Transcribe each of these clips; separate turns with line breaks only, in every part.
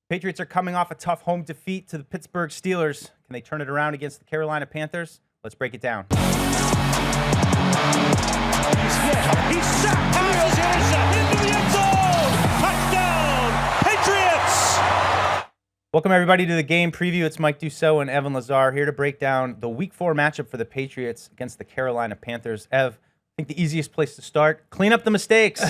Patriots are coming off a tough home defeat to the Pittsburgh Steelers. Can they turn it around against the Carolina Panthers? Let's break it down.
He's sacked. Passes into the end zone. Touchdown, Patriots.
Welcome, everybody, to the game preview. It's Mike Dussault and Evan Lazar here to break down the Week 4 matchup for the Patriots against the Carolina Panthers. Ev, I think the easiest place to start, clean up the mistakes.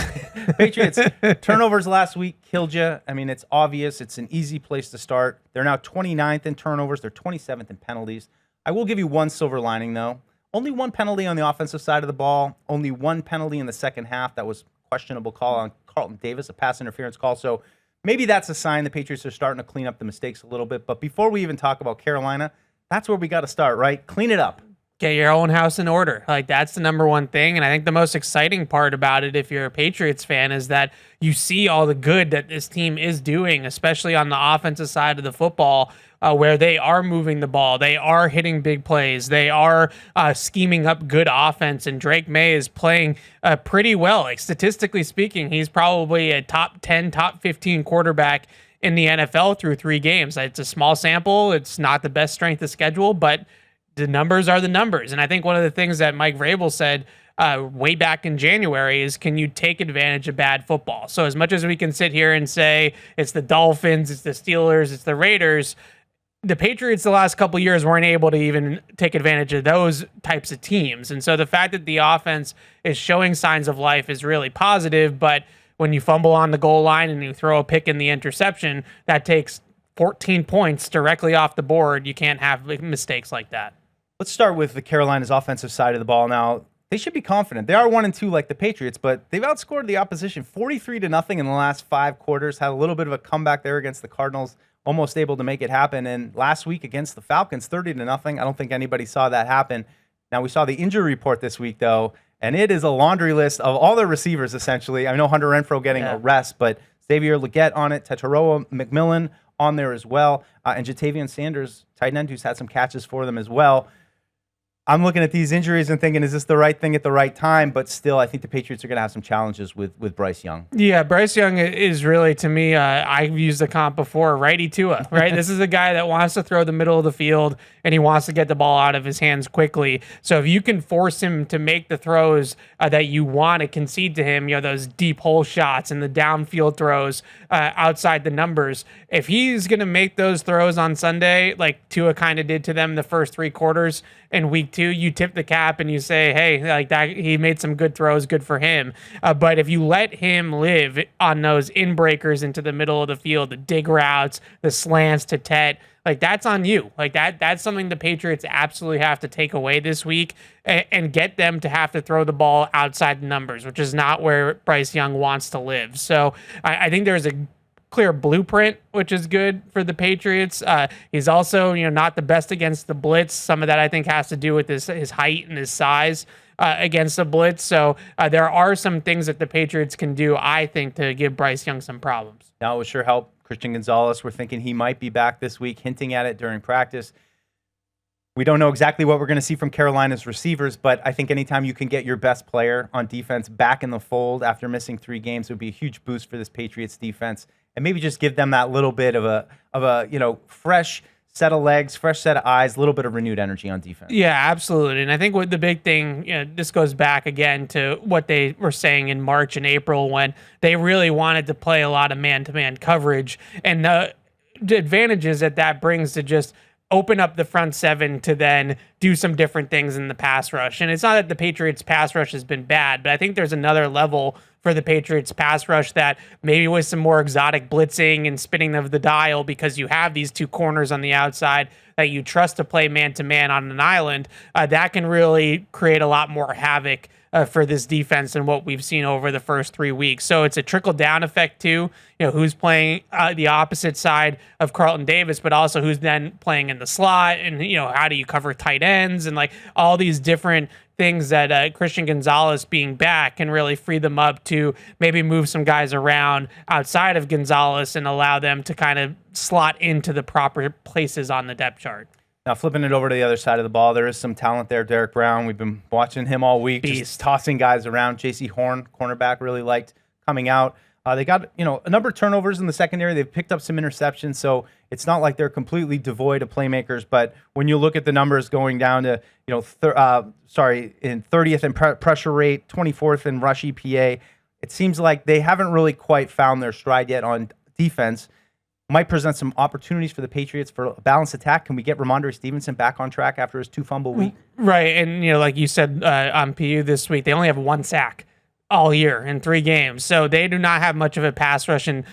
Patriots, turnovers last week killed you. I mean, it's obvious. It's an easy place to start. They're now 29th in turnovers. They're 27th in penalties. I will give you one silver lining, though. Only one penalty on the offensive side of the ball. Only one penalty in the second half. That was a questionable call on Carlton Davis, a pass interference call. So maybe that's a sign the Patriots are starting to clean up the mistakes a little bit. But before we even talk about Carolina, that's where we got to start, right? Clean it up.
Get your own house in order. Like, that's the number one thing. And I think the most exciting part about it, if you're a Patriots fan, is that you see all the good that this team is doing, especially on the offensive side of the football, where they are moving the ball. They are hitting big plays. They are scheming up good offense. And Drake May is playing pretty well. Like, statistically speaking, he's probably a top 10, top 15 quarterback in the NFL through 3 games. It's a small sample. It's not the best strength of schedule, but the numbers are the numbers. And I think one of the things that Mike Vrabel said way back in January is, can you take advantage of bad football? So as much as we can sit here and say it's the Dolphins, it's the Steelers, it's the Raiders, the Patriots the last couple of years weren't able to even take advantage of those types of teams. And so the fact that the offense is showing signs of life is really positive. But when you fumble on the goal line and you throw a pick in the interception, that takes 14 points directly off the board. You can't have mistakes like that.
Let's start with the Carolina's offensive side of the ball. Now, they should be confident. They are 1-2 like the Patriots, but they've outscored the opposition 43-0 in the last 5 quarters. Had a little bit of a comeback there against the Cardinals, almost able to make it happen. And last week against the Falcons, 30-0. I don't think anybody saw that happen. Now, we saw the injury report this week, though, and it is a laundry list of all their receivers, essentially. I know Hunter Renfrow getting a rest, but Xavier Legette on it, Tetairoa McMillan on there as well, and Jatavian Sanders, tight end, who's had some catches for them as well. I'm looking at these injuries and thinking, is this the right thing at the right time? But still, I think the Patriots are going to have some challenges with Bryce Young.
Yeah, Bryce Young is really, to me, I've used the comp before, righty Tua, right? This is a guy that wants to throw the middle of the field, and he wants to get the ball out of his hands quickly. So if you can force him to make the throws that you want to concede to him, those deep hole shots and the downfield throws outside the numbers, if he's going to make those throws on Sunday, like Tua kind of did to them the first 3 quarters in week 2, you tip the cap and you say, hey, like that, he made some good throws, good for him. But if you let him live on those in-breakers into the middle of the field, the dig routes, the slants to Tet, like that's on you. Like that's something the Patriots absolutely have to take away this week and get them to have to throw the ball outside the numbers, which is not where Bryce Young wants to live. So I think there's a clear blueprint, which is good for the Patriots. He's also, not the best against the blitz. Some of that I think has to do with his height and his size against the blitz. So there are some things that the Patriots can do, I think, to give Bryce Young some problems.
Now it would sure help Christian Gonzalez. We're thinking he might be back this week, hinting at it during practice. We don't know exactly what we're going to see from Carolina's receivers, but I think anytime you can get your best player on defense back in the fold after missing 3 games, it would be a huge boost for this Patriots defense. And maybe just give them that little bit of a fresh set of legs, fresh set of eyes, a little bit of renewed energy on defense.
Yeah, absolutely. And I think what the big thing, this goes back again to what they were saying in March and April when they really wanted to play a lot of man-to-man coverage. And the advantages that brings to just open up the front 7 to then do some different things in the pass rush. And it's not that the Patriots pass rush has been bad, but I think there's another level for the Patriots pass rush that maybe with some more exotic blitzing and spinning of the dial, because you have these 2 corners on the outside that you trust to play man-to-man on an island, that can really create a lot more havoc for this defense than what we've seen over the first 3 weeks. So it's a trickle-down effect too, who's playing the opposite side of Carlton Davis, but also who's then playing in the slot, and how do you cover tight ends, and like all these different things that Christian Gonzalez being back can really free them up to maybe move some guys around outside of Gonzalez and allow them to kind of slot into the proper places on the depth chart.
Now, flipping it over to the other side of the ball, there is some talent there. Derek Brown, we've been watching him all week, just tossing guys around. J.C. Horn, cornerback, really liked coming out. They got, a number of turnovers in the secondary. They've picked up some interceptions, so it's not like they're completely devoid of playmakers. But when you look at the numbers going down to, in 30th in pressure rate, 24th in rush EPA, it seems like they haven't really quite found their stride yet on defense. Might present some opportunities for the Patriots for a balanced attack. Can we get Ramondre Stevenson back on track after his 2-fumble week?
Right, and like you said on PU this week, they only have 1 sack all year in 3 games. So they do not have much of a pass rush, and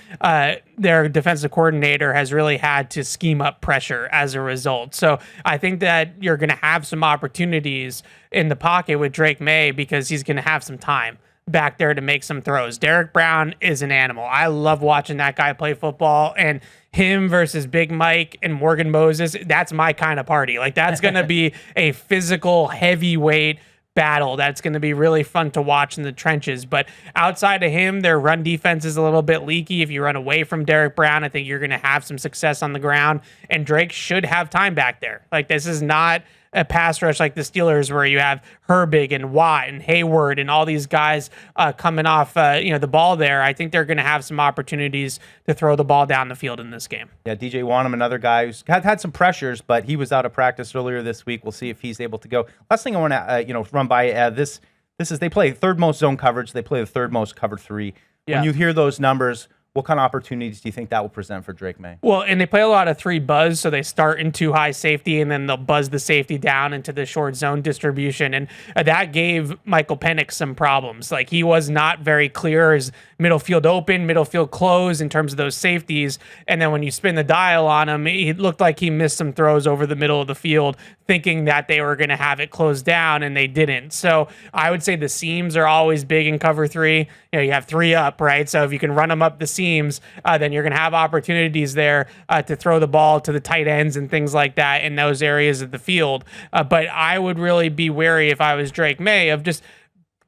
their defensive coordinator has really had to scheme up pressure as a result. So I think that you're going to have some opportunities in the pocket with Drake May because he's going to have some time back there to make some throws. Derek Brown is an animal. I love watching that guy play football, and him versus Big Mike and Morgan Moses, that's my kind of party. Like, that's going to be a physical heavyweight battle that's going to be really fun to watch in the trenches. But outside of him, their run defense is a little bit leaky. If you run away from Derek Brown, I think you're going to have some success on the ground, and Drake should have time back there. Like, this is not a pass rush like the Steelers where you have Herbig and Watt and Hayward and all these guys coming off the ball there. I think they're going to have some opportunities to throw the ball down the field in this game.
Yeah, DJ Wanham, another guy who's had some pressures, but he was out of practice earlier this week. We'll see if he's able to go. Last thing I want to run by this is they play third most zone coverage. They play the third most cover 3.
Yeah.
When you hear those numbers, what kind of opportunities do you think that will present for Drake May?
Well, and they play a lot of 3 buzz, so they start in 2 high safety, and then they'll buzz the safety down into the short zone distribution, and that gave Michael Penix some problems. Like, he was not very clear as middle field open, middle field closed in terms of those safeties, and then when you spin the dial on him, it looked like he missed some throws over the middle of the field, thinking that they were going to have it closed down, and they didn't. So I would say the seams are always big in cover 3. You have 3 up, right? So if you can run them up the seams, then you're going to have opportunities there to throw the ball to the tight ends and things like that in those areas of the field. But I would really be wary if I was Drake May of just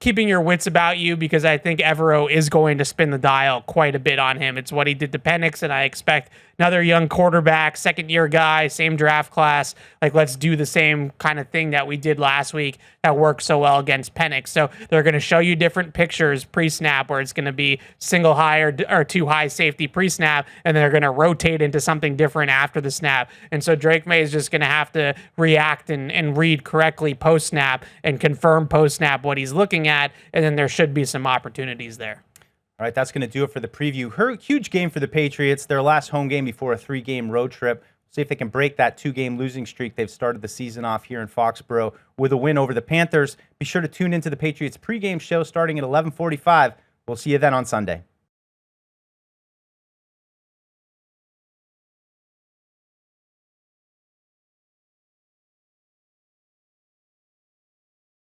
keeping your wits about you, because I think Evero is going to spin the dial quite a bit on him. It's what he did to Penix, and I expect another young quarterback, second-year guy, same draft class. Like, let's do the same kind of thing that we did last week that worked so well against Penix. So they're going to show you different pictures pre-snap where it's going to be single high or 2 high safety pre-snap, and then they're going to rotate into something different after the snap. And so Drake May is just going to have to react and read correctly post-snap and confirm post-snap what he's looking at, and then there should be some opportunities there.
All right, that's going to do it for the preview. Huge game for the Patriots, their last home game before a 3-game road trip. See if they can break that 2-game losing streak. They've started the season off here in Foxborough with a win over the Panthers. Be sure to tune into the Patriots pregame show starting at 11:45. We'll see you then on Sunday.